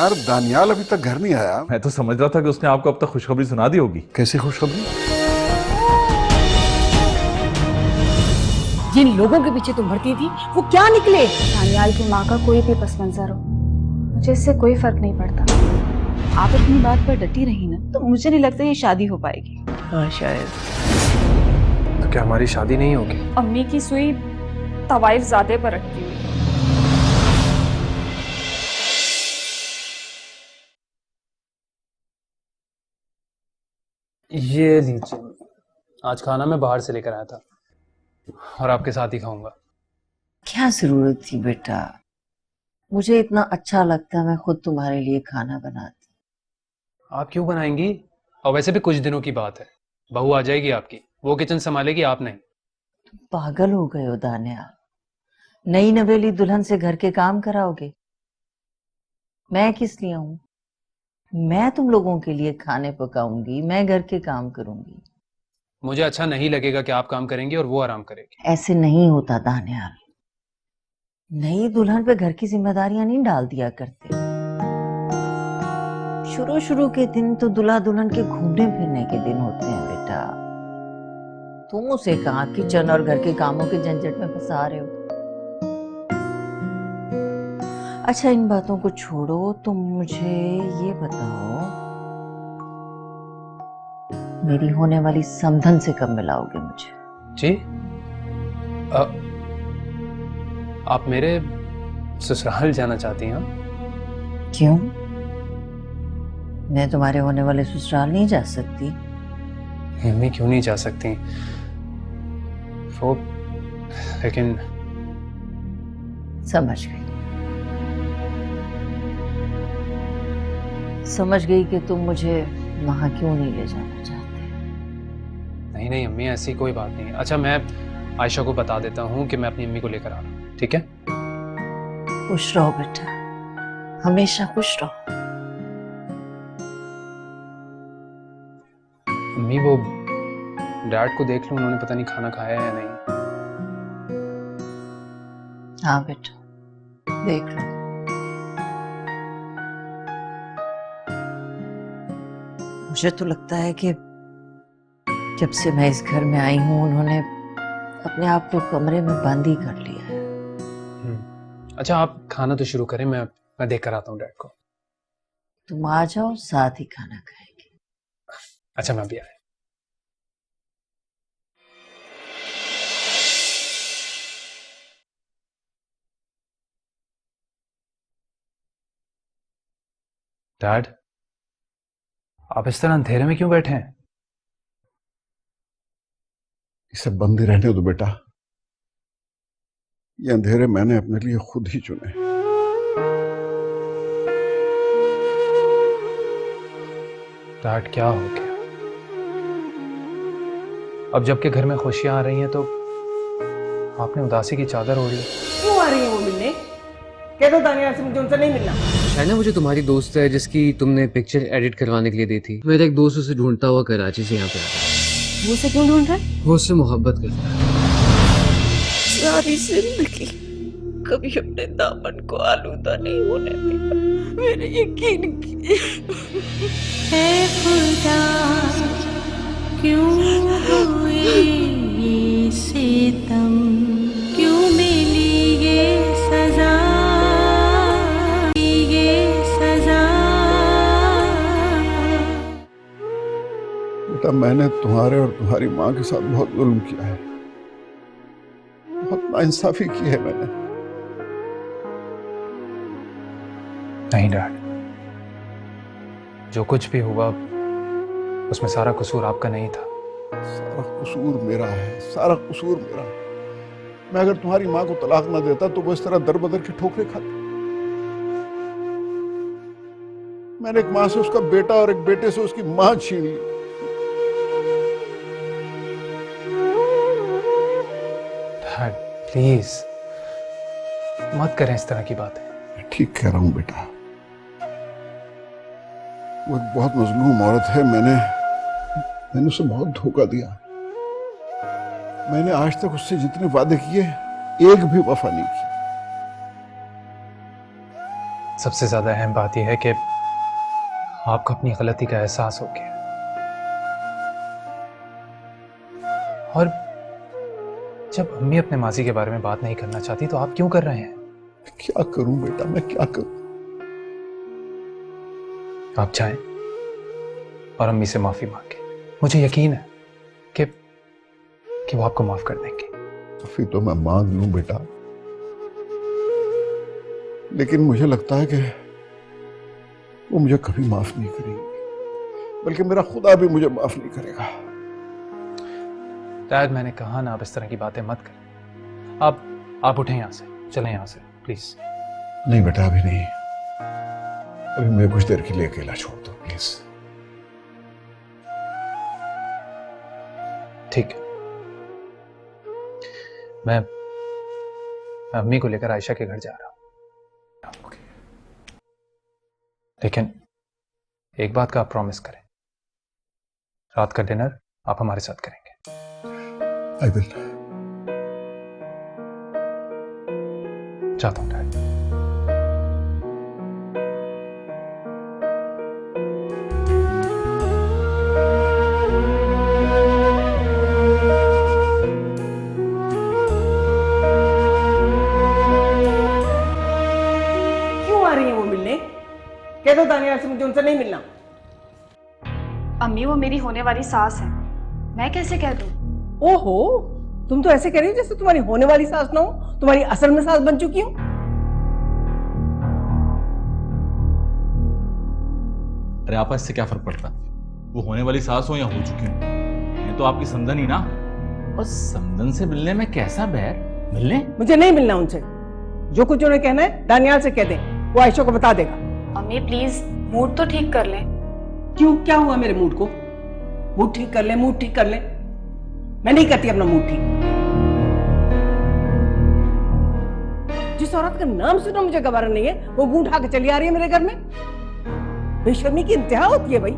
यार दानियाल अभी तक घर नहीं आया। मैं तो समझ रहा था कि उसने आपको अब तक खुशखबरी सुना दी होगी। कैसी खुशखबरी? जिन लोगों के पीछे तुम भरती थी वो क्या निकले? दानियाल की माँ का कोई भी पस मंजर हो, मुझे इससे कोई फर्क नहीं पड़ता। आप अपनी बात पर डटी रही ना तो मुझे नहीं लगता ये शादी हो पाएगी। हाँ शायद। तो क्या हमारी शादी नहीं होगी? अम्मी की सुई तवाइफ ज़ादे पर रखती हुई। ये लीजिए, आज खाना मैं बाहर से लेकर आया था और आपके साथ ही खाऊंगा। क्या जरूरत थी बेटा, मुझे इतना अच्छा लगता मैं खुद तुम्हारे लिए खाना बनाती। आप क्यों बनाएंगी? और वैसे भी कुछ दिनों की बात है, बहू आ जाएगी आपकी, वो किचन संभालेगी, आप नहीं। तुम पागल हो गए हो दानियाल, नई नवेली दुल्हन से घर के काम कराओगे? मैं किस लिए हूं? मैं तुम लोगों के लिए खाने पकाऊंगी, मैं घर के काम करूंगी। मुझे अच्छा नहीं लगेगा कि आप काम करेंगी और वो आराम करेगी। ऐसे नहीं होता दानियाल, नई दुल्हन पे घर की जिम्मेदारियां नहीं डाल दिया करते। शुरू शुरू के दिन तो दूल्हा दुल्हन के घूमने फिरने के दिन होते हैं बेटा। तुम उसे कहाँ किचन और घर के कामों के झंझट में फंसा रहे हो। अच्छा इन बातों को छोड़ो, तुम मुझे ये बताओ मेरी होने वाली समधन से कब मिलाओगे मुझे? जी? आप मेरे ससुराल जाना चाहती हैं? क्यों, मैं तुम्हारे होने वाले ससुराल नहीं जा सकती? मम्मी क्यों नहीं जा सकती वो, लेकिन समझ गई कि तुम मुझे वहां क्यों नहीं ले जाना चाहते। नहीं नहीं अम्मी, ऐसी कोई बात नहीं है। अच्छा मैं आयशा को बता देता हूँ कि मैं अपनी अम्मी को लेकर आ रहा हूँ, ठीक है? खुश रहो बेटा, हमेशा खुश रहो। अम्मी वो डैड को देख लो, उन्होंने पता नहीं खाना खाया है या नहीं। हाँ बेटा देख लो। मुझे तो लगता है कि जब से मैं इस घर में आई हूं उन्होंने अपने आप को कमरे में बंद ही कर लिया है। अच्छा आप खाना तो शुरू करें, मैं देख कर आता हूँ डैड को। तुम आ जाओ, साथ ही खाना खाएंगे। अच्छा मैं भी आया। डैड आप इस तरह अंधेरे में क्यों बैठे हैं? इसे बंद ही रहने दो बेटा, ये अंधेरे मैंने अपने लिए खुद ही चुने। डैड क्या हो गया? अब जबकि घर में खुशियां आ रही हैं तो आपने उदासी की चादर ओढ़ ली। क्यों आ रही है वो मिलने? कह दो दानियाल से मुझे उनसे नहीं मिलना। शायद ना मुझे तुम्हारी दोस्त है जिसकी तुमने पिक्चर एडिट करवाने के लिए दी थी। मेरा एक दोस्त उसे ढूंढता हुआ कराची से यहाँ पे आया। वो उसे क्यों ढूंढ रहा है? वो उससे मोहब्बत करता है। सारी जिंदगी कभी अपने दामन को आलूदा नहीं होने दिया, मेरे यकीन की। है खुदा क्यों हुए ये सितम, क्यों मिली ये सजा, ये सजा। बेटा मैंने तुम्हारे और तुम्हारी माँ के साथ बहुत जुल्म किया है, बहुत नाइंसाफी की है मैंने। नहीं डैड, जो कुछ भी हुआ उसमें सारा कसूर आपका नहीं था। सारा कसूर मेरा है, सारा कसूर मेरा है। मैं अगर तुम्हारी माँ को तलाक ना देता तो वो इस तरह दर बदर की ठोकरें खाती। मैंने एक माँ से उसका बेटा और एक बेटे से उसकी माँ छीन ली। डैड प्लीज मत करें इस तरह की बातें। मैं ठीक कह रहा हूं बेटा, वो एक बहुत मजलूम औरत है। मैंने उसे बहुत धोखा दिया। मैंने आज तक उससे जितने वादे किए एक भी वफा नहीं की। सबसे ज़्यादा अहम बात यह है कि आपको अपनी गलती का एहसास हो गया और जब अम्मी अपने माजी के बारे में बात नहीं करना चाहती तो आप क्यों कर रहे हैं? क्या करूं बेटा, मैं क्या करूं? आप जाएं और अम्मी से माफी मांगे। मुझे यकीन है कि वो आपको माफ कर देंगे। माफी तो मैं मांग लूं बेटा, लेकिन मुझे लगता है कि वो मुझे कभी माफ नहीं करेगी, बल्कि मेरा खुदा भी मुझे माफ नहीं करेगा। डैड, मैंने कहा ना आप इस तरह की बातें मत करें। आप उठें यहाँ से, चलें यहाँ से प्लीज। नहीं बेटा, अभी नहीं, अभी मैं कुछ देर के लिए अकेला छोड़ दो प्लीज। ठीक है, मैं अम्मी को लेकर आयशा के घर जा रहा हूं, लेकिन एक बात का आप प्रॉमिस करें, रात का डिनर आप हमारे साथ करेंगे। I will. चाहता हूं डैड। क्यों आ रही है वो मिलने? कह दो दानियाल से मुझे उनसे नहीं मिलना। अम्मी वो मेरी होने वाली सास है, मैं कैसे कह दूं? ओहो, तुम तो ऐसे कह रही हो जैसे तुम्हारी होने वाली सास ना हो, तुम्हारी असल में सास बन चुकी हो। अरे आपा, इससे क्या फर्क पड़ता? वो होने वाली सास हो या हो चुकी हो, मैं तो आपकी समधन ही ना। और समधन से मिलने में कैसा बैर? मिलने? मुझे नहीं मिलना उनसे। जो कुछ उन्हें कहना है दानियाल से कह दे, वो आयशा को बता देगा। अम्मी प्लीज मूड तो ठीक कर लें। क्यों, क्या हुआ मेरे मूड को? मूड ठीक कर ले, मूड ठीक कर ले। मैं नहीं करती अपना मूड ठीक। जिस औरत का नाम सुना मुझे गवारा नहीं है, वो मुंह उठा के चली आ रही है मेरे घर में। बेशर्मी की इंतहा होती है भाई।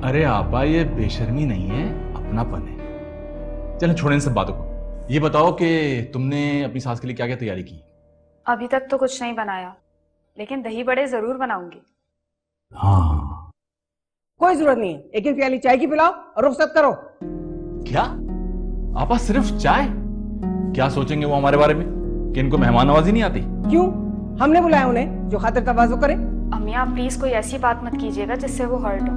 अरे आपा, ये बेशर्मी नहीं है, अपनापन है। चलो छोड़ें इन सब बातों को। ये बताओ कि तुमने अपनी सास के लिए क्या क्या तैयारी की? अभी तक तो कुछ नहीं बनाया, लेकिन दही बड़े जरूर बनाऊंगी। हाँ। कोई जरूरत नहीं है, एक एक प्याली चाय की पिलाओ और रुखसत करो। क्या आपा, सिर्फ चाय? क्या सोचेंगे वो हमारे बारे में कि इनको मेहमान नवाजी नहीं आती? क्यों, हमने बुलाया उन्हें जो खातिर तवाज़ो करे। अम्मी आप प्लीज कोई ऐसी बात मत कीजिएगा जिससे वो हर्ट हो।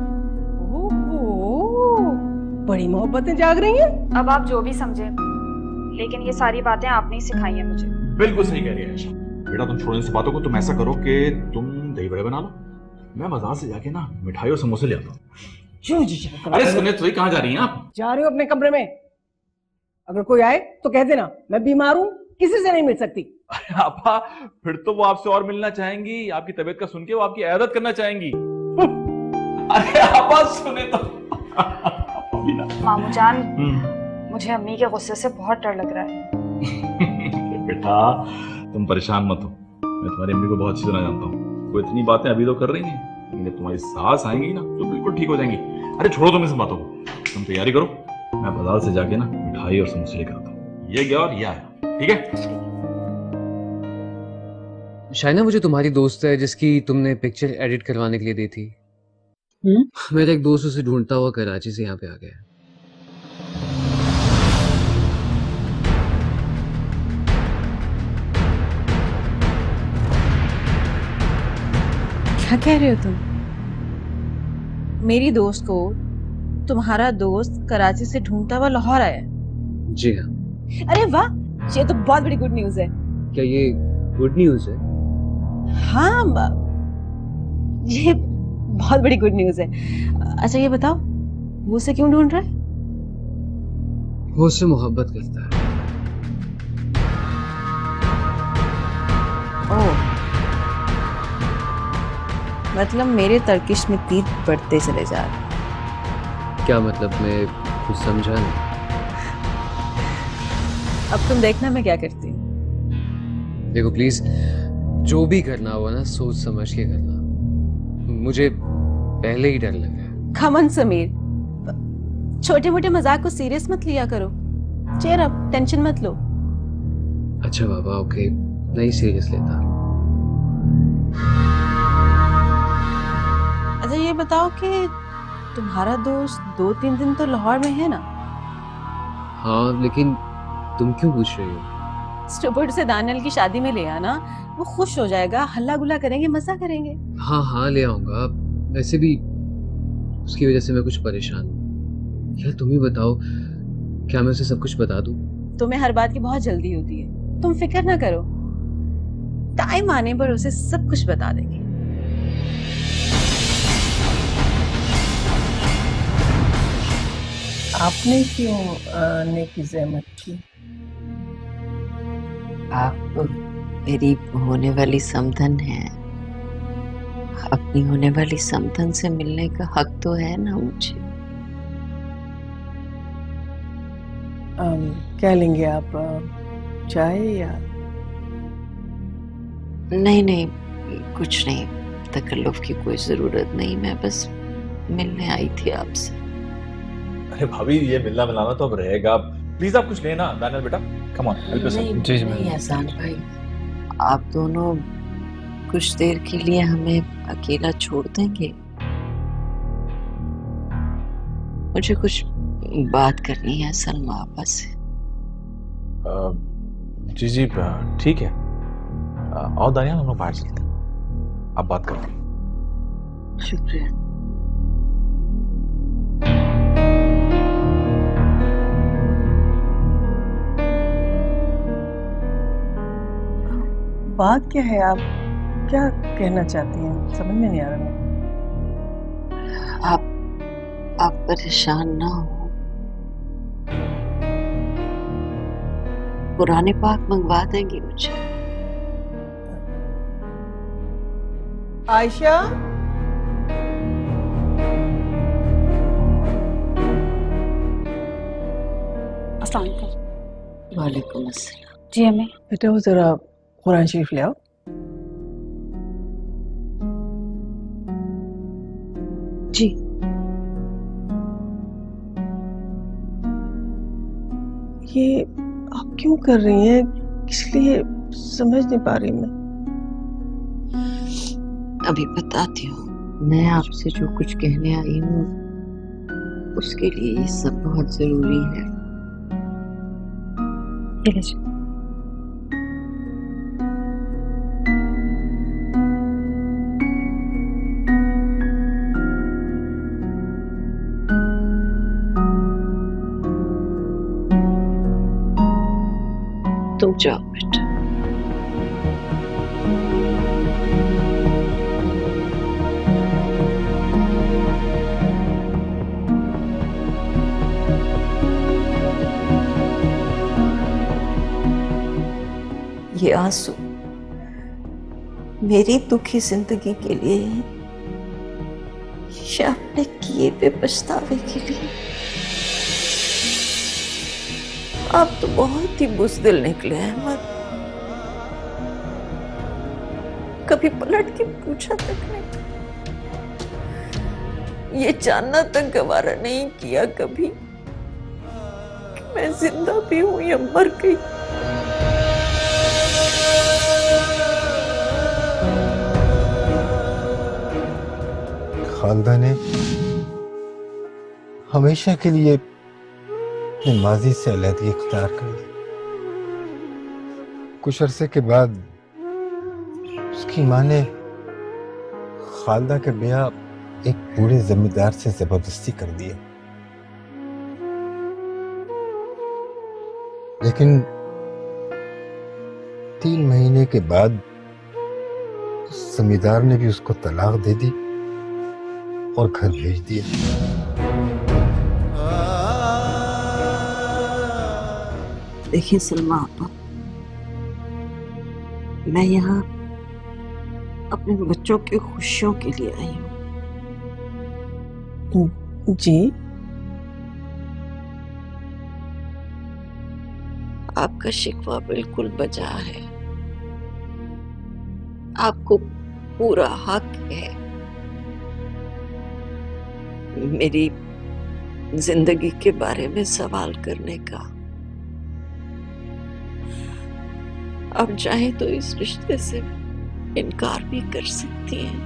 ओहो, बड़ी मोहब्बतें जाग रही हैं। अब आप जो भी समझे, लेकिन ये सारी बातें आपने ही सिखाई हैं मुझे। बिल्कुल सही कह रही है आयशा। बेटा, तुम छोड़ो इन सब बातों को। तुम ऐसा करो कि तुम दही बड़े बना लो, मैं बाजार से जाके ना मिठाई और समोसे ले आता हूँ। क्यों जी? अरे सुनिए, तो कहाँ जा रही हैं आप? जा रही हूँ अपने कमरे में। अगर कोई आए तो कह देना मैं बीमार हूँ, किसी से नहीं मिल सकती। अरे आपा, फिर तो वो आपसे और मिलना चाहेंगी। आपकी तबीयत का सुन के वो आपकी इयादत करना चाहेंगी। अरे आपा सुने तो। मामू जान, मुझे अम्मी के गुस्से से बहुत डर लग रहा है। बेटा, तुम परेशान मत हो, मैं तुम्हारी अम्मी को बहुत अच्छी तरह जानता हूँ। वो इतनी बातें अभी तो कर रही हैं, लेकिन जब तुम्हारी सास आएंगी ना तो बिल्कुल ठीक हो जाएंगी। अरे छोड़ो तुम इस बातों को, तुम तैयारी करो, मैं बाजार से जाके ना मिठाई और समोसे लेकर आता हूँ। ये गया और ये आया, ठीक है? शायना, वो जो तुम्हारी दोस्त है जिसकी तुमने पिक्चर एडिट करवाने के लिए दी थी, मेरा एक दोस्त उसे ढूंढता हुआ कराची से यहाँ पे आ गया। क्या कह रहे हो तुम? मेरी दोस्त को तुम्हारा दोस्त कराची से ढूंढता हुआ लाहौर आया? जी हाँ। अरे वाह, ये तो बहुत बड़ी गुड न्यूज है। क्या ये गुड न्यूज है? हाँ, ये बहुत बड़ी गुड न्यूज है। अच्छा ये बताओ, वो उसे क्यों ढूंढ रहा है? वो उससे मोहब्बत करता है। ओह, मतलब मेरे तर्किश में तीर बढ़ते चले जा रहे। क्या मतलब? मैं कुछ समझा नहीं। अब तुम देखना मैं क्या करती हूँ। देखो प्लीज, जो भी करना हो ना सोच समझ के करना। मुझे पहले ही डर लगा है। खमन समीर, छोटे मोटे मजाक को सीरियस मत लिया करो। चेयर अप, टेंशन मत लो। अच्छा बाबा, ओके, नहीं सीरियस लेता। ये बताओ कि तुम्हारा दोस्त 2-3 दिन तो लाहौर में है ना? हाँ, लेकिन तुम क्यों पूछ रही हो? स्टुबर्ट से दानियल की शादी में ले आना, वो खुश हो जाएगा, हल्ला गुल्ला करेंगे, मजा करेंगे। हाँ हाँ, ले आऊंगा। वैसे भी उसकी वजह से मैं कुछ परेशान हूँ। यार तुम ही बताओ, क्या मैं उसे सब कुछ बता दूँ? तुम्हें हर बात की बहुत जल्दी होती है, तुम फिक्र ना करो, टाइम आने पर उसे सब कुछ बता देंगे। आपने क्यों आने की जहमत की? आप मेरी होने वाली समधन है, अपनी होने वाली समधन से मिलने का हक तो है ना मुझे। क्या लेंगे आप, चाय या? नहीं नहीं, कुछ नहीं, तकल्लुफ की कोई जरूरत नहीं, मैं बस मिलने आई थी आपसे। अरे भाभी, ये मिलना मिलाना तो अब रहेगा। प्लीज आप कुछ लेना। दानियल बेटा, कम ऑन, हेल्प अस। नहीं जी, जी, नहीं एहसान भाई, आप दोनों कुछ देर के लिए हमें अकेला छोड़ देंगे? मुझे कुछ बात करनी है सलमा आपा से। जी जी, ठीक है। और दानियल, हम लोग बाहर चलते हैं, आप बात करते हैं। शुक्रिया। बात क्या है, आप क्या कहना चाहती हैं, समझ में नहीं आ रहा मेरे। आप परेशान ना हो, पुराने पाक मंगवा देंगी मुझे? आयशा, अस्सलाम वालेकुम। वालेकुम अस्सलाम। जी अम्मी। बेटा वो जरा कुरान शरीफ ले आओ। जी। ये आप क्यों कर रही हैं, किस लिए, समझ नहीं पा रही मैं। अभी बताती हूँ। मैं आपसे जो कुछ कहने आई हूँ उसके लिए ये सब बहुत जरूरी है। ये लीजिए। तुम जाओ बेटा। ये आंसू मेरी दुखी जिंदगी के लिए है या अपने किए पे पछतावे के लिए? आप तो बहुत ही बुज़दिल निकले अहमद, कभी पलट के पूछा तक नहीं, ये जानना तक गवारा नहीं किया कभी कि मैं जिंदा भी हूं या मर गई। खालदा ने हमेशा के लिए अपने माजी से अलहदगी इख्तियार कर ली। कुछ अरसे के बाद उसकी माँ ने खालदा के ब्याह एक बूढ़े जमींदार से जबरदस्ती कर दिया, लेकिन 3 महीने के बाद उस जमींदार ने भी उसको तलाक दे दी और घर भेज दिया। देखिए सलमा आपा, मैं यहाँ अपने बच्चों की खुशियों के लिए आई हूँ। जी। आपका शिकवा बिल्कुल बजा है, आपको पूरा हक है मेरी जिंदगी के बारे में सवाल करने का। आप चाहे तो इस रिश्ते से इनकार भी कर सकती हैं,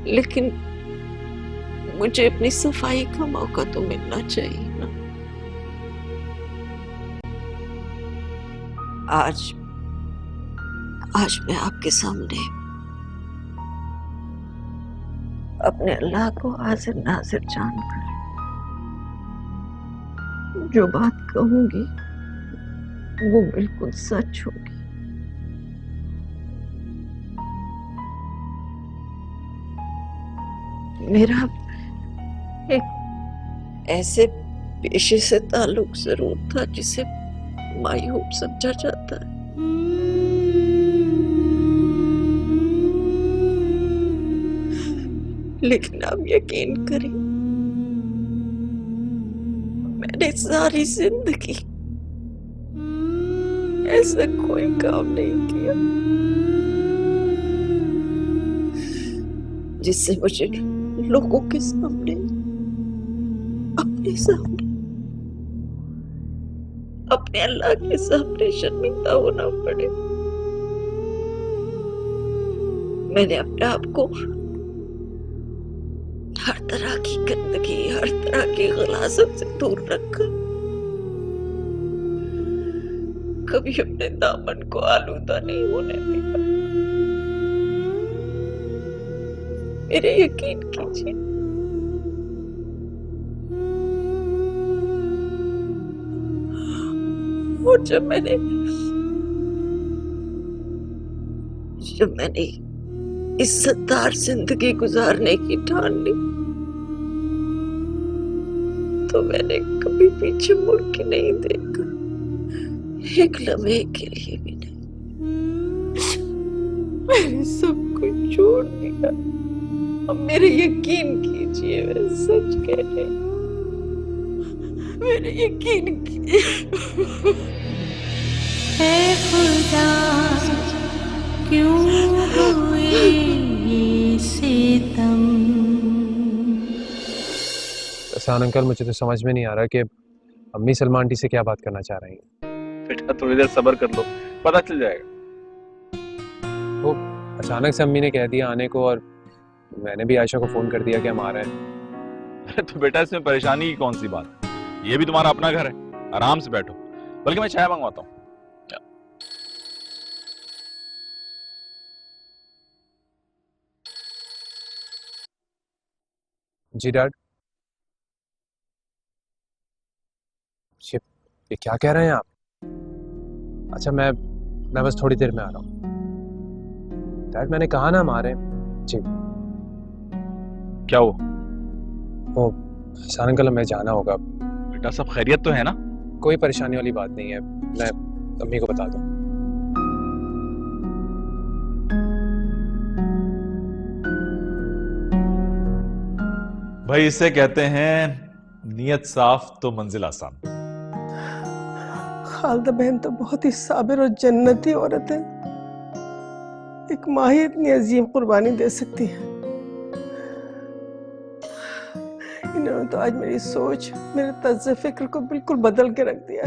लेकिन मुझे अपनी सफाई का मौका तो मिलना चाहिए ना। आज मैं आपके सामने अपने अल्लाह को हाजिर नाजिर जानकर जो बात कहूंगी वो बिल्कुल सच होगी। मेरा एक ऐसे पेशे से ताल्लुक जरूर था जिसे मायूब समझा जाता है। लेकिन आप यकीन करें, मैंने सारी जिंदगी ऐसा कोई काम नहीं किया जिससे मुझे लोगों के सामने, अपने सामने, अपने अल्लाह के सामने शर्मिंदा होना पड़े। मैंने अपने आप को हर तरह की गंदगी, हर तरह की गलाजत से दूर रखा। कभी अपने दामन को आलूदा नहीं होने दिया। मेरे यकीन कीजिए, और जब मैंने इज्जतदार जिंदगी गुजारने की ठान ली तो मैंने कभी पीछे मुड़ के नहीं देखा, एक लम्हे के लिए भी नहीं। मैंने सब कुछ छोड़ दिया। अब मेरे यकीन कीजिए, मैं सच कह रही हूँ, मेरे यकीन कीजिए। है खुदा क्यों हुए ये सितम। एहसान अंकल, मुझे तो समझ में नहीं आ रहा कि अम्मी सलमा आंटी से क्या बात करना चाह रही हैं। बेटा थोड़ी देर सब्र कर लो, पता चल जाएगा। वो अचानक से अम्मी ने कह दिया आने को, और मैंने भी आयशा को फोन कर दिया कि हम आ रहे हैं। तो बेटा इसमें परेशानी की कौन सी बात, ये भी तुम्हारा अपना घर है, आराम से बैठो। बल्कि मैं चाय मंगवाता हूँ। जी डैड। ये क्या कह रहे हैं आप? अच्छा, मैं बस थोड़ी देर में आ रहा हूँ। डैड मैंने कहा ना हम आ रहे हैं। जी। क्या हुआ? वो एहसान अंकल, हमें जाना होगा। बेटा सब खैरियत तो है ना? कोई परेशानी वाली बात नहीं है, मैं अम्मी को बता दूँ। भाई इसे कहते हैं नियत साफ तो मंजिल आसान। खालदा बहन तो बहुत ही साबिर और जन्नती औरत है। एक माँ ही इतनी अजीम कुर्बानी दे सकती है। इन्होंने तो आज मेरी सोच, मेरे तर्ज़ फिक्र को बिल्कुल बदल के रख दिया।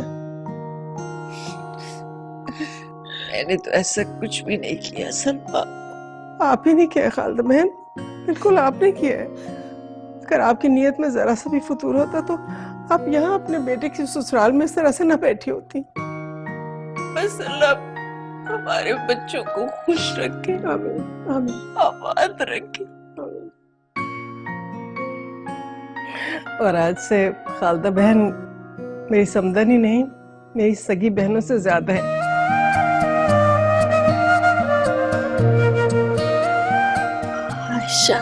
मैंने तो ऐसा कुछ भी नहीं किया सलमा। आप ही नहीं किया खालदा बहन, बिल्कुल आपने किया है। अगर आपकी नीयत में जरा सा भी फतूर होता तो आप यहाँ अपने बेटे के ससुराल में इस तरह से न बैठी होती। बस अल्लाह हमारे बच्चों को खुश रखे, आमीन आमीन, आबाद रखे। और आज से खालदा बहन मेरी समदन ही नहीं, मेरी सगी बहनों से ज्यादा है। आयशा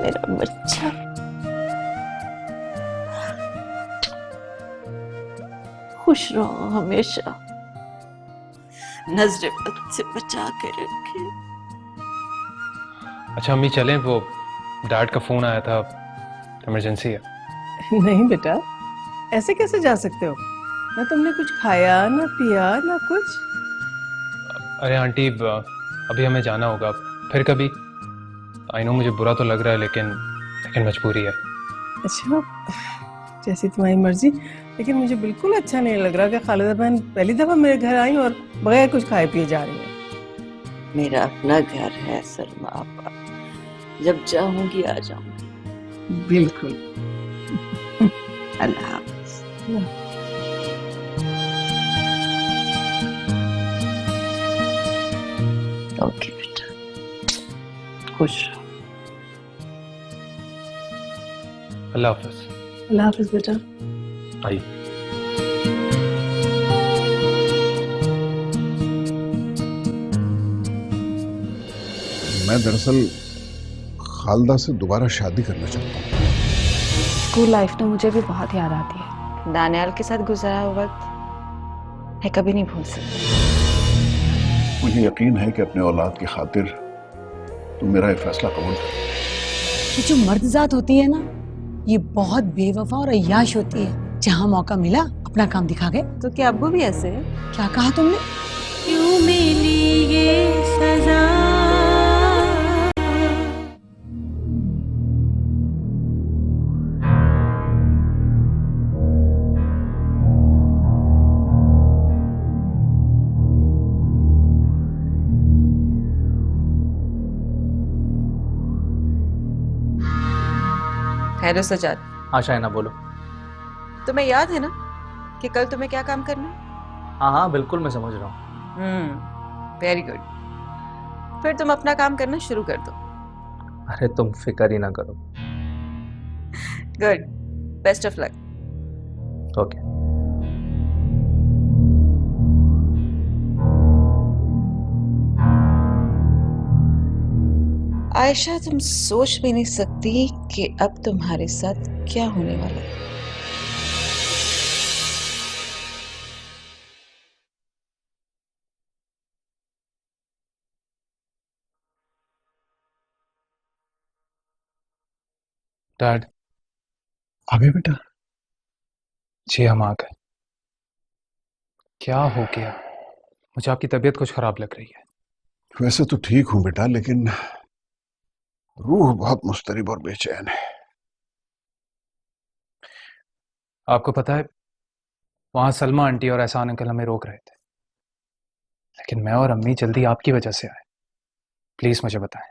मेरा बच्चा, खुश रहो हमेशा, नजर बद से बचा के रखे। अच्छा अम्मी चलें, वो डैड का फोन आया था, इमरजेंसी है। नहीं बेटा, ऐसे कैसे जा सकते हो? ना तुमने कुछ खाया, ना पिया, ना कुछ। अरे आंटी, अभी हमें जाना होगा, फिर कभी। आई नो मुझे बुरा तो लग रहा है, लेकिन मजबूरी है। अच्छा, जैसी तुम्हारी मर्जी, लेकिन मुझे बिल्कुल अच्छा नहीं लग रहा कि खालिदा बहन पहली दफा मेरे घर आई और बगैर कुछ खाए पिए जा रही है। मेरा अपना घर है सलमा आपा, जब चाहूंगी आ जाऊंगी। बिल्कुल। अल्लाह हाफ़िज़। ओके बेटा, खुश रहो। अल्लाह हाफिज। अल्लाह हाफ़िज़ बेटा। आइए। मैं दरअसल खालदा से दोबारा शादी करना चाहता हूँ। स्कूल लाइफ तो मुझे भी बहुत याद आती है। दानियाल के साथ गुजारा हुआ वक्त मैं कभी नहीं भूल सकती। मुझे यकीन है कि अपने औलाद की खातिर तुम मेरा ये फैसला कबूल करो। ये जो मर्दजात होती है ना, ये बहुत बेवफा और अय्याश होती है। जहाँ मौका मिला अपना काम दिखा गए। तो क्या अब्बू भी ऐसे है? क्या कहा तुमने? क्यों मिली ये सजा? हेलो सजाद। हाँ शाइना बोलो। तुम्हें याद है ना कि कल तुम्हें क्या काम करना है? हाँ बिल्कुल मैं समझ रहा हूँ। Very good. फिर तुम अपना काम करना शुरू कर दो। अरे तुम फिक्र ही ना करो। Good, best of luck. Okay. Ayesha, तुम सोच भी नहीं सकती कि अब तुम्हारे साथ क्या होने वाला है। डैड। आ गए बेटा? जी हम आ गए। क्या हो गया? मुझे आपकी तबीयत कुछ खराब लग रही है। वैसे तो ठीक हूं बेटा, लेकिन रूह बहुत मुस्तरिब और बेचैन है। आपको पता है वहां सलमा आंटी और एहसान अंकल हमें रोक रहे थे, लेकिन मैं और अम्मी जल्दी आपकी वजह से आए। प्लीज मुझे बताएं,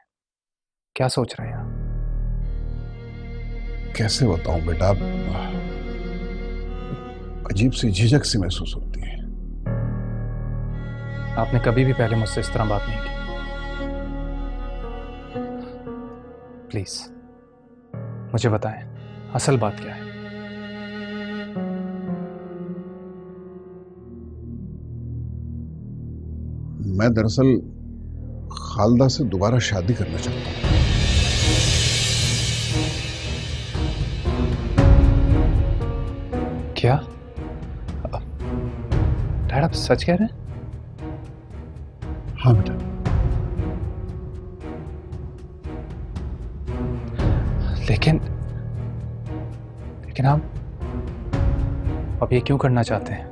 क्या सोच रहे हैं आप? कैसे बताऊं बेटा, अजीब सी झिझक सी महसूस होती है। आपने कभी भी पहले मुझसे इस तरह बात नहीं की। प्लीज मुझे बताएं, असल बात क्या है? मैं दरअसल खालदा से दोबारा शादी करना चाहता हूँ। क्या डैड आप सच कह रहे हैं? हाँ बेटा। लेकिन लेकिन आप अब ये क्यों करना चाहते हैं?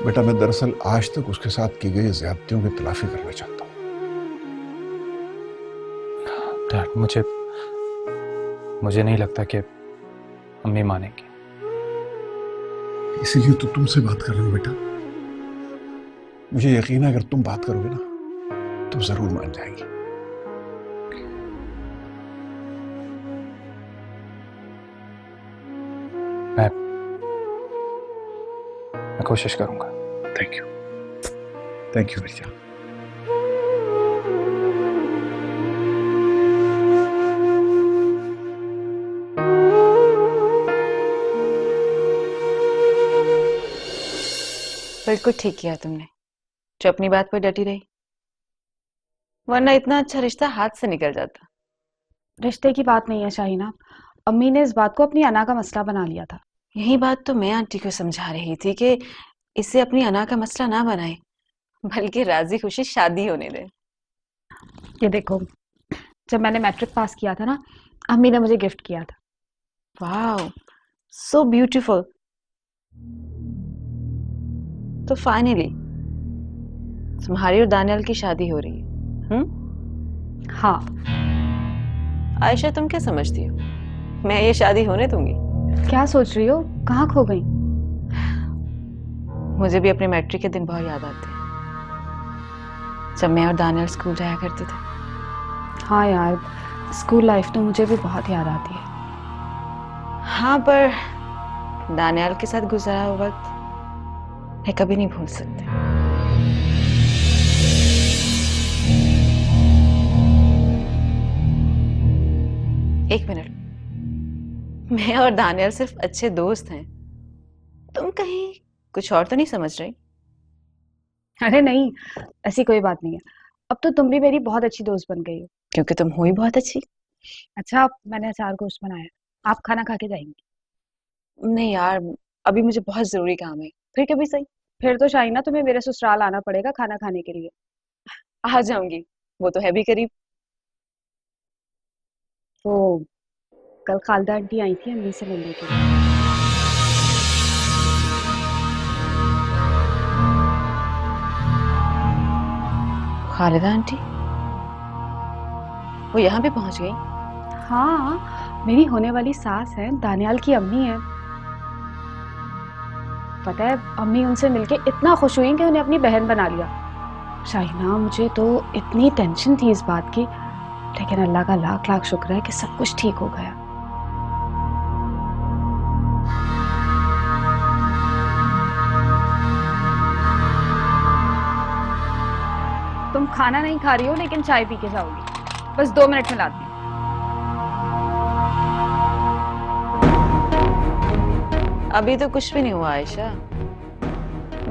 बेटा मैं दरअसल आज तक उसके साथ की गई ज्यादतियों की तलाफी करना चाहता हूँ। डैड मुझे नहीं लगता कि अम्मी मानेंगी। इसीलिए तो तुमसे बात कर रहा हूं बेटा। मुझे यकीन है अगर तुम बात करोगे ना तो जरूर मान जाएंगी। मैं कोशिश करूंगा। थैंक यू, थैंक यू बेटा। बिल्कुल ठीक किया तुमने जो अपनी बात पर डटी रही, वरना इतना अच्छा रिश्ता हाथ से निकल जाता। रिश्ते की बात नहीं है शाहीना, अम्मी ने इस बात को अपनी अना का मसला बना लिया था। यही बात तो मैं आंटी को समझा रही थी कि इसे अपनी अना का मसला ना बनाए, बल्कि राजी खुशी शादी होने दे। ये देखो, जब मैंने मैट्रिक पास किया था ना, अम्मी ने मुझे गिफ्ट किया था। Wow, so beautiful. तो फाइनली तुम्हारी और दानियाल की शादी हो रही है? हाँ। आयशा, तुम क्या समझती हो मैं ये शादी होने दूंगी? क्या सोच रही हो? कहाँ खो गई? मुझे भी अपने मैट्रिक के दिन बहुत याद आते हैं। जब मैं और दानियल स्कूल जाया करते थे। हाँ यार, स्कूल लाइफ तो मुझे भी बहुत याद आती है। हाँ, पर दानियल के साथ गुजरा हुआ वक्त मैं कभी नहीं भूल सकती। एक मिनट, मैं और दानियल सिर्फ अच्छे दोस्त हैं। तुम कहीं कुछ और तो नहीं समझ रही? अरे नहीं, ऐसी कोई बात नहीं है। अब तो तुम भी मेरी बहुत अच्छी दोस्त बन गई हो। क्योंकि तुम हो ही बहुत अच्छी। अच्छा, मैंने अचार गोश्त बनाया, आप खाना खा के जाएंगी? नहीं यार, अभी मुझे बहुत जरूरी काम है, फिर कभी सही। फिर तो शाइना तुम्हें मेरे ससुराल आना पड़ेगा खाना खाने के लिए। आ जाऊंगी, वो तो है भी करीब। तो कल खालदा आंटी आई थी अम्मी से मिलने के लिए। खालिदा आंटी वो यहाँ पे पहुंच गई? हाँ, मेरी होने वाली सास है, दानियाल की अम्मी है। पता है, अम्मी उनसे मिलके इतना खुश हुई कि उन्हें अपनी बहन बना लिया। शाइना, मुझे तो इतनी टेंशन थी इस बात की, लेकिन अल्लाह का लाख लाख शुक्र है कि सब कुछ ठीक हो गया। तुम खाना नहीं खा रही हो लेकिन चाय पी के जाओगी। बस 2 मिनट में लाती हूँ। अभी तो कुछ भी नहीं हुआ आयशा,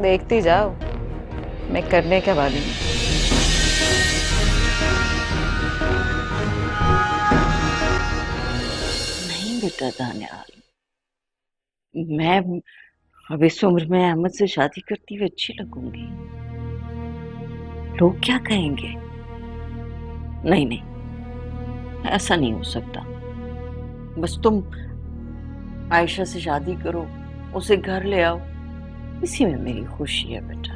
देखती जाओ मैं करने के वाली हूँ। नहीं बेटा दानियाल, मैं अब इस उम्र में अहमद से शादी करती हुई अच्छी लगूंगी। लोग क्या कहेंगे? नहीं नहीं, ऐसा नहीं हो सकता। बस तुम आयशा से शादी करो, उसे घर ले आओ, इसी में मेरी खुशी है बेटा।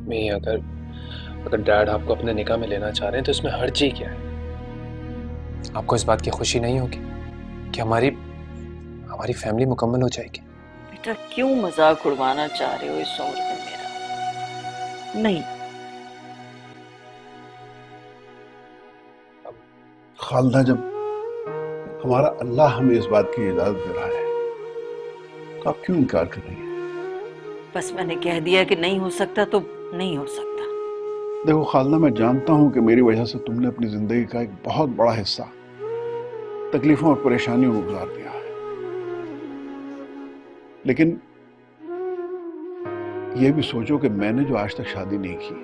मैं अगर डैड आपको अपने निकाह में लेना चाह रहे हैं तो इसमें हर्ज ही क्या है? आपको इस बात की खुशी नहीं होगी कि हमारी फैमिली मुकम्मल हो जाएगी? बेटा क्यों मजाक उड़वाना चाह रहे हो इस उम्र में मेरा? नहीं। खालदा, जब हमारा अल्लाह हमें इस बात की इजाजत दे रहा है तो आप क्यों इनकार कर रही हैं? बस मैंने कह दिया कि नहीं हो सकता तो नहीं हो सकता। देखो खालदा, मैं जानता हूं कि मेरी वजह से तुमने अपनी जिंदगी का एक बहुत बड़ा हिस्सा तकलीफों और परेशानियों में गुजार दिया है, लेकिन यह भी सोचो कि मैंने जो आज तक शादी नहीं की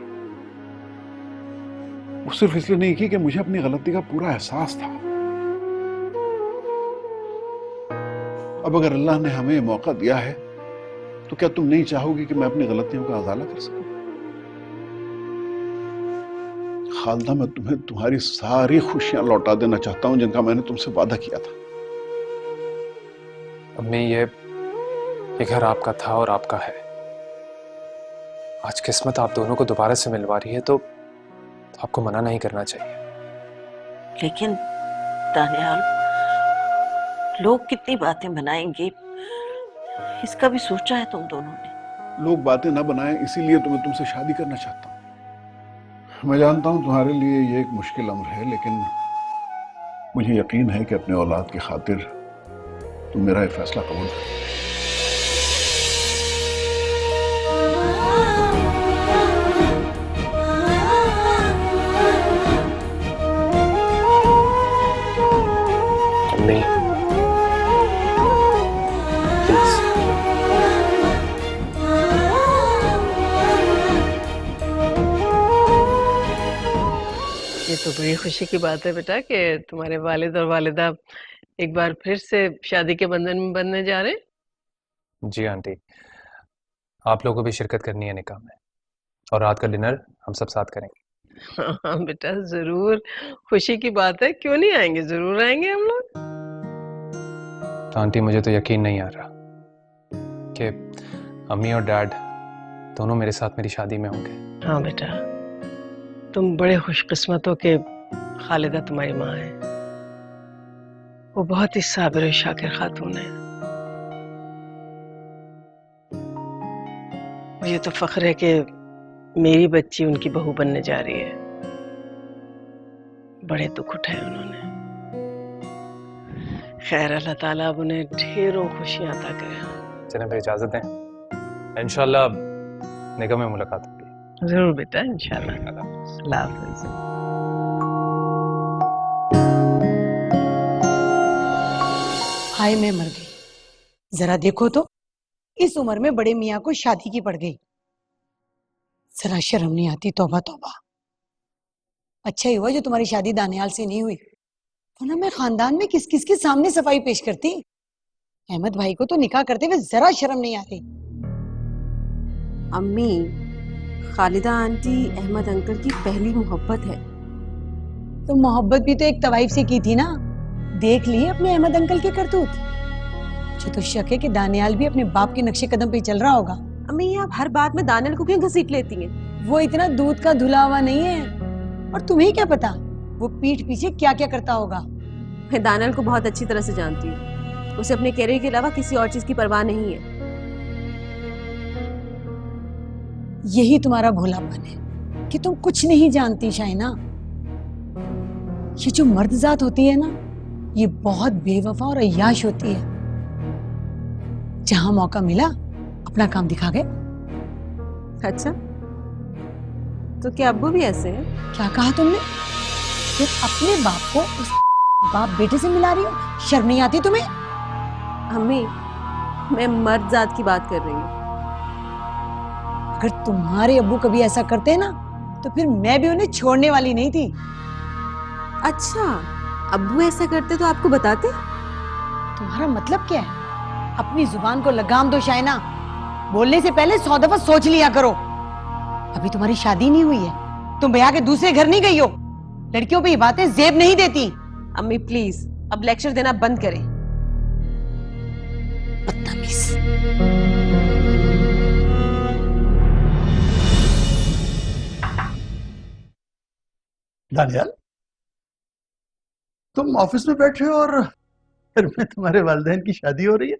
वो सिर्फ इसलिए नहीं की कि मुझे अपनी गलती का पूरा एहसास था। अब अगर अल्लाह ने हमें मौका दिया है तो क्या तुम नहीं चाहोगी कि मैं अपनी गलतियों का अजाला कर सकूं? खालदा, मैं तुम्हें तुम्हारी सारी खुशियां लौटा देना चाहता हूं जिनका मैंने तुमसे वादा किया था। अम्मी, ये घर आपका था और आपका है। आज किस्मत आप दोनों को दोबारा से मिलवा रही है तो आपको मना नहीं करना चाहिए। लेकिन दानियाल, लोग कितनी बातें बनाएंगे, इसका भी सोचा है तुम दोनों ने? लोग बातें ना बनाएं इसीलिए तो मैं तुमसे शादी करना चाहता हूं। मैं जानता हूं तुम्हारे लिए ये एक मुश्किल अम्र है, लेकिन मुझे यकीन है कि अपने औलाद की खातिर तुम मेरा ये फैसला कबूल करो। अम्मी, प्लीज। ये तो बड़ी खुशी की बात है बेटा कि तुम्हारे वालिद और वालिदा एक बार फिर से शादी के बंधन में बंधने जा रहे हैं। जी आंटी, आप लोगों को भी शिरकत करनी है निकाह में, और रात का डिनर हम सब साथ करेंगे। हाँ बेटा, जरूर, खुशी की बात है, क्यों नहीं आएंगे, जरूर आएंगे हम लोग। तो आंटी, मुझे तो यकीन नहीं आ रहा कि अम्मी और डैड दोनों मेरे साथ मेरी शादी में होंगे। हाँ बेटा, तुम बड़े खुशकिस्मत हो कि खालिदा तुम्हारी माँ है। वो बहुत ही साबिर और शाकिर खातून है। मुझे तो फख्र है कि मेरी बच्ची उनकी बहू बनने जा रही है। बड़े दुख उठाए उन्होंने। खैर, अल्लाह ताला अब उन्हें ढेरों खुशियां अता करे। चलें भाई, इजाजत दें। इंशाल्लाह निगह में मुलाकात होगी। जरूर बेटा, इंशाल्लाह। अल्लाह हाफिज़। हाय, मैं मर गई। जरा देखो तो, इस उम्र में बड़े मियाँ को शादी की पड़ गई। जरा शर्म नहीं आती। तौबा तौबा। अच्छा ही हुआ जो तुम्हारी शादी दानियाल से नहीं हुई, वरना मैं खानदान में किस किस के सामने सफाई पेश करती। अहमद भाई को तो निकाह करते हुए जरा शर्म नहीं आती। अम्मी, खालिदा आंटी अहमद अंकल की पहली मोहब्बत है। तो मोहब्बत भी तो एक तवाइफ से की थी ना। देख लिए अपने अहमद अंकल के करतूत। मुझे तो शक है कि दानियाल भी अपने बाप के नक्शे कदम पे चल रहा होगा। अम्मी, आप हर बात में दानियाल को क्यों घसीट लेती हैं? वो इतना दूध का धुला हुआ नहीं है, और तुम्हें क्या पता वो पीठ पीछे क्या क्या करता होगा। मैं दानियाल को बहुत अच्छी तरह से जानती हूँ। उसे अपने कैरियर के अलावा किसी और चीज की परवाह नहीं है। यही तुम्हारा भोलापन है कि तुम कुछ नहीं जानती शाइना। ये जो मर्दजात होती है ना, ये बहुत बेवफा और अय्याश होती है। जहां मौका मिला अपना काम दिखा गए। अच्छा, तो क्या अब्बू भी ऐसे हैं? क्या कहा तुमने? तुम अपने बाप को उस बाप बेटे से मिला रही हो? शर्म नहीं आती तुम्हें? अम्मी, मैं मर्द जात की बात कर रही हूँ। अगर तुम्हारे अब्बू कभी ऐसा करते ना, तो फिर मैं भी उन्हें छोड़ने वाली नहीं थी। अच्छा, अब्बू ऐसा करते तो आपको बताते? तुम्हारा मतलब क्या है? अपनी जुबान को लगाम दो शाइना। बोलने से पहले 100 दफा सोच लिया करो। अभी तुम्हारी शादी नहीं हुई है, तुम भैया के दूसरे घर नहीं गई हो। लड़कियों पे ये बातें जेब नहीं देती। अम्मी प्लीज, अब लेक्चर देना बंद करें। बदतमीज। दानियाल, तुम ऑफिस में बैठे हो और घर में तुम्हारे वालिदैन की शादी हो रही है।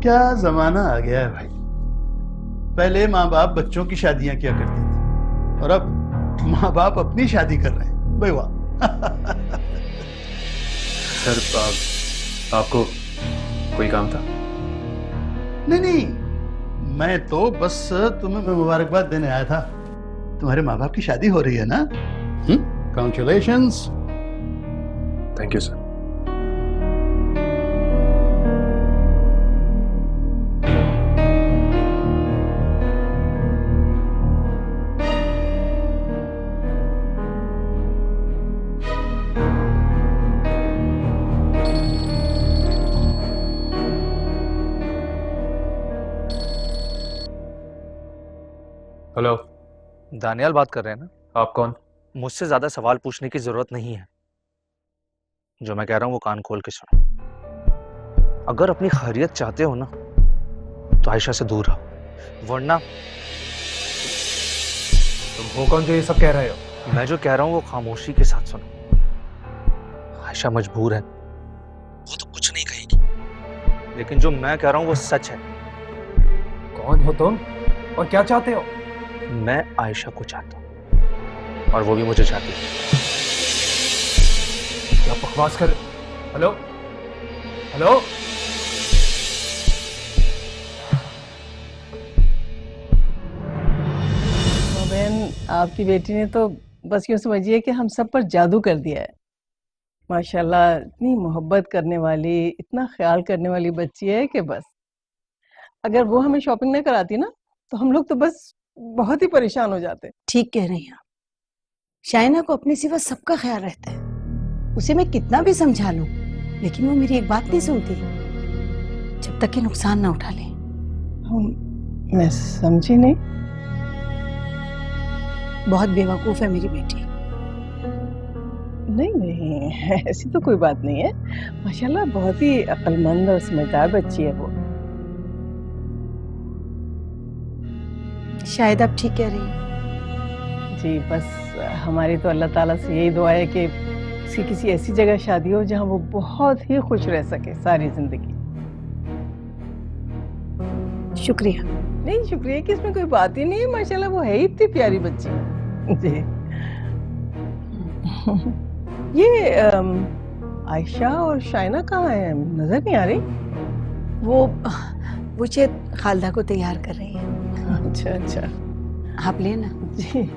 क्या जमाना आ गया है भाई। पहले माँ बाप बच्चों की शादियां किया करते थे, और अब माँ बाप अपनी शादी कर रहे हैं। भाई वाह। सर, आपको कोई काम था? नहीं, मैं तो बस तुम्हें मुबारकबाद देने आया था। तुम्हारे माँ बाप की शादी हो रही है ना? Congratulations. Thank you sir. Hello, Daniyal बात कर रहे हैं ना? आप कौन? मुझसे ज्यादा सवाल पूछने की जरूरत नहीं है। जो मैं कह रहा हूं वो कान खोल के सुनो। अगर अपनी खैरियत चाहते हो ना, तो आयशा से दूर रहो, वरना तुम हो कौन जो ये सब कह रहे हो? मैं जो कह रहा हूं वो खामोशी के साथ सुनो। आयशा मजबूर है, वो तो कुछ नहीं कहेगी, लेकिन जो मैं कह रहा हूं वो सच है। कौन हो तुम और क्या चाहते हो? मैं आयशा को चाहता हूं और वो भी मुझे चाहती है। क्या बकवास कर? हेलो हेलो, बहन, आपकी बेटी ने तो बस यूं समझिए कि हम सब पर जादू कर दिया है। माशाल्लाह, इतनी मोहब्बत करने वाली, इतना ख्याल करने वाली बच्ची है कि बस अगर वो हमें शॉपिंग न कराती ना, तो हम लोग तो बस बहुत ही परेशान हो जाते। ठीक कह रही हैं आप। शाइना को अपने सिवा सबका ख्याल रहता है। उसे मैं कितना भी समझा लूं, लेकिन वो मेरी एक बात नहीं सुनती जब तक कि नुकसान ना उठा ले। मैं समझी नहीं। बहुत बेवकूफ है मेरी बेटी। नहीं, ऐसी तो कोई बात नहीं है। माशाल्लाह बहुत ही अक्लमंद और समझदार बच्ची है वो। शायद आप ठीक कह रही हैं। जी, बस हमारी तो अल्लाह ताला से यही दुआ है कि उसकी किसी ऐसी जगह शादी हो जहां वो बहुत ही खुश रह सके सारी जिंदगी। शुक्रिया। नहीं, शुक्रिया की इसमें कोई बात ही नहीं है, माशाल्लाह वो है ही इतनी प्यारी बच्ची। जी। ये आयशा और शाइना कहाँ है, नजर नहीं आ रही। वो शायद खालदा को तैयार कर रही है। अच्छा अच्छा, आप लेना। जी।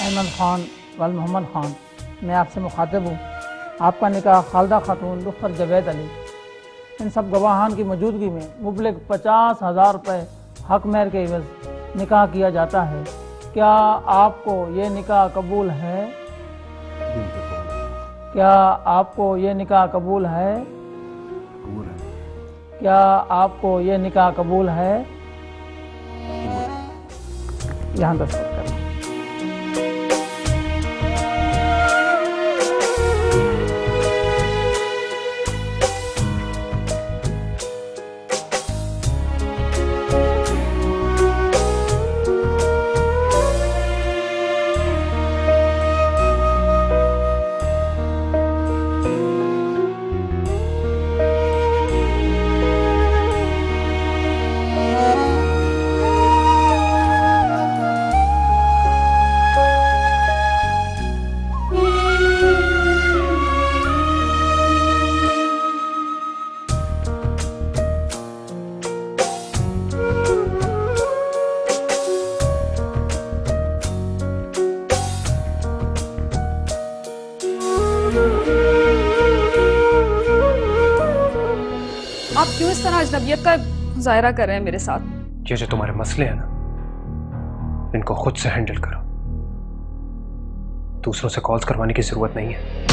अहमद खान वल मोहम्मद खान, मैं आपसे मुखातिब हूँ। आपका निकाह खालदा खातून लुत्फ़त जवेद अली, इन सब गवाहान की मौजूदगी में मुबलिग 50,000 रुपये हक महर के एवज़ निकाह किया जाता है। क्या आपको ये निकाह कबूल है? क्या आपको ये निकाह कबूल है? क्या आपको ये निकाह कबूल है? यहाँ दस्तखत करें। आप क्यों इस तरह अजनबियत का मुजाहरा कर रहे हैं मेरे साथ? ये जो तुम्हारे मसले हैं ना, इनको खुद से हैंडल करो। दूसरों से कॉल्स करवाने की जरूरत नहीं है।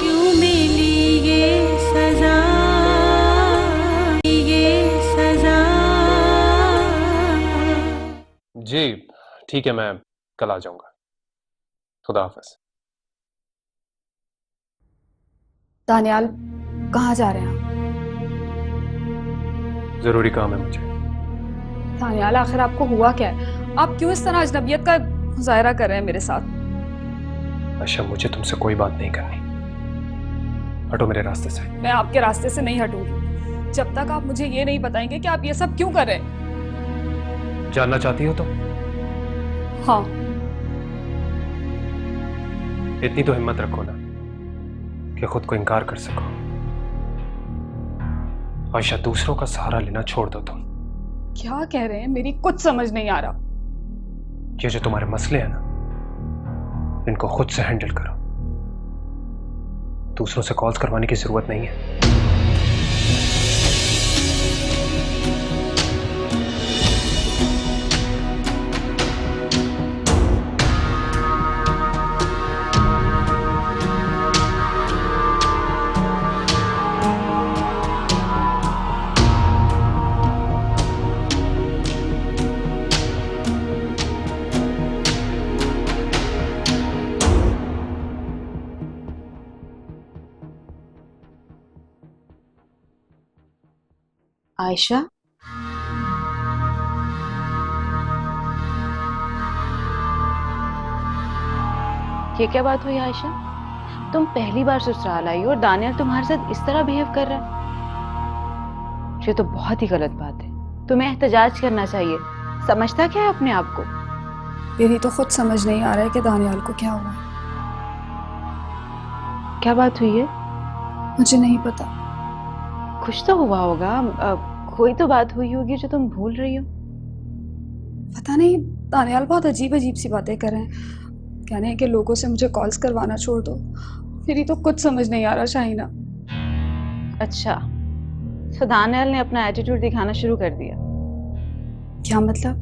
क्यों मिली ये सजा, ये सजा। जी ठीक है, मैं कल आ जाऊंगा। खुदा हाफिज। दानियाल, कहाँ जा रहे हैं आप? जरूरी काम है मुझे। दानियाल, आखिर आपको हुआ क्या है? आप क्यों इस तरह अजनबियत का मुजाहरा कर रहे हैं मेरे साथ? अच्छा, मुझे तुमसे कोई बात नहीं करनी। हटो मेरे रास्ते से। मैं आपके रास्ते से नहीं हटूंगी जब तक आप मुझे ये नहीं बताएंगे कि आप ये सब क्यों कर रहे हैं। जानना चाहती हो तो? हाँ। इतनी तो हिम्मत रखो ना कि खुद को इनकार कर सको। आयशा, दूसरों का सहारा लेना छोड़ दो तुम। क्या कह रहे हैं? मेरी कुछ समझ नहीं आ रहा। ये जो तुम्हारे मसले हैं ना, इनको खुद से हैंडल करो। दूसरों से कॉल्स करवाने की जरूरत नहीं है। आयशा, ये क्या बात हुई आयशा? तुम पहली बार ससुराल आई हो और दानियाल तुम्हारे साथ इस तरह बिहेव कर रहा है। ये तो बहुत ही गलत बात है। तुम्हें एहतजाज करना चाहिए। समझता क्या है अपने आप को? मेरी तो खुद समझ नहीं आ रहा है कि दानियाल को क्या हुआ। क्या बात हुई है? मुझे नहीं पता। कुछ तो हुआ होगा, कोई तो बात हुई होगी जो तुम भूल रही हो। पता नहीं, दानियाल बहुत अजीब अजीब सी बातें कर रहे हैं। कह रहे हैं कि लोगों से मुझे कॉल्स करवाना छोड़ दो। मेरी तो कुछ समझ नहीं आ रहा शाहिना। अच्छा, तो दानियाल ने अपना एटीट्यूड दिखाना शुरू कर दिया। क्या मतलब?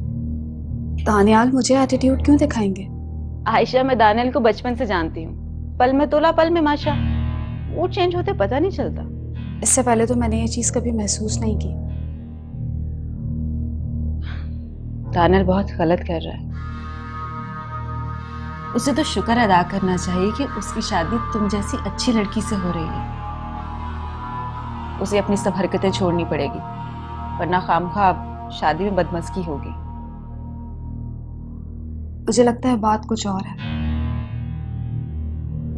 दानियाल मुझे एटीट्यूड क्यों दिखाएंगे? आयशा, मैं दानियाल को बचपन से जानती हूँ। पल में तोला पल में माशा। वो चेंज होते पता नहीं चलता। इससे पहले तो मैंने ये चीज कभी महसूस नहीं की। दानियाल बहुत गलत कर रहा है। उसे तो शुक्र अदा करना चाहिए कि उसकी शादी तुम जैसी अच्छी लड़की से हो रही है। उसे अपनी सब हरकतें छोड़नी पड़ेगी, वरना खामखा शादी में बदमस्की होगी। मुझे लगता है बात कुछ और है।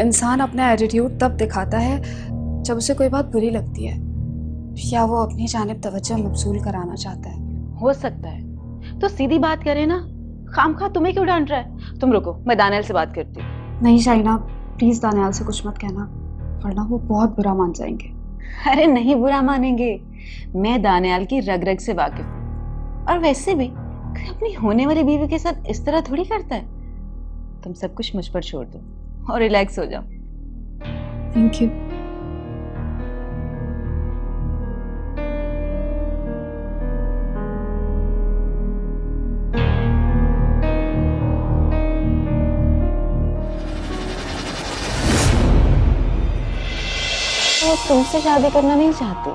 इंसान अपना एटीट्यूड तब दिखाता है जब उसे कोई बात बुरी लगती है, या वो अपनी जानिब तवज्जो मबसूल कराना चाहता है। हो सकता है, तो सीधी बात करे ना। खामखा तुम्हें क्यों डांट रहा है? तुम रुको, मैं दानियाल से बात करती हूँ। नहीं शाइना, प्लीज दानियाल से कुछ मत कहना, वरना वो बहुत बुरा मान जाएंगे। अरे नहीं, बुरा मानेंगे। मैं दानियाल की रग रग से वाकिफ हूँ, और वैसे भी अपनी होने वाली बीवी के साथ इस तरह थोड़ी करता है। तुम सब कुछ मुझ पर छोड़ दो और रिलैक्स हो जाओ। Thank you. वो तुमसे शादी करना नहीं चाहती,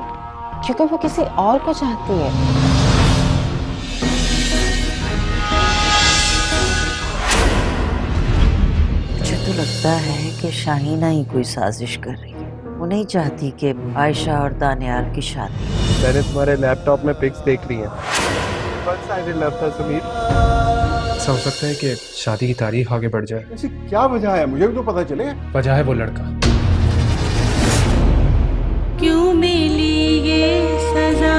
क्योंकि वो किसी और को चाहती है। मुझे तो लगता है कि शाहीना ही कोई साजिश कर रही है। वो नहीं चाहती कि आयशा और दानियाल की शादी। मैंने तुम्हारे लैपटॉप में पिक्स देख ली हैं। वन-साइडेड लव था समीर। ऐसा हो सकता है कि शादी की तारीख आगे बढ़ जाए। ऐसी क्या वजह है, मुझे भी तो पता चले। वजह है वो लड़का। क्यों मिली ये सजा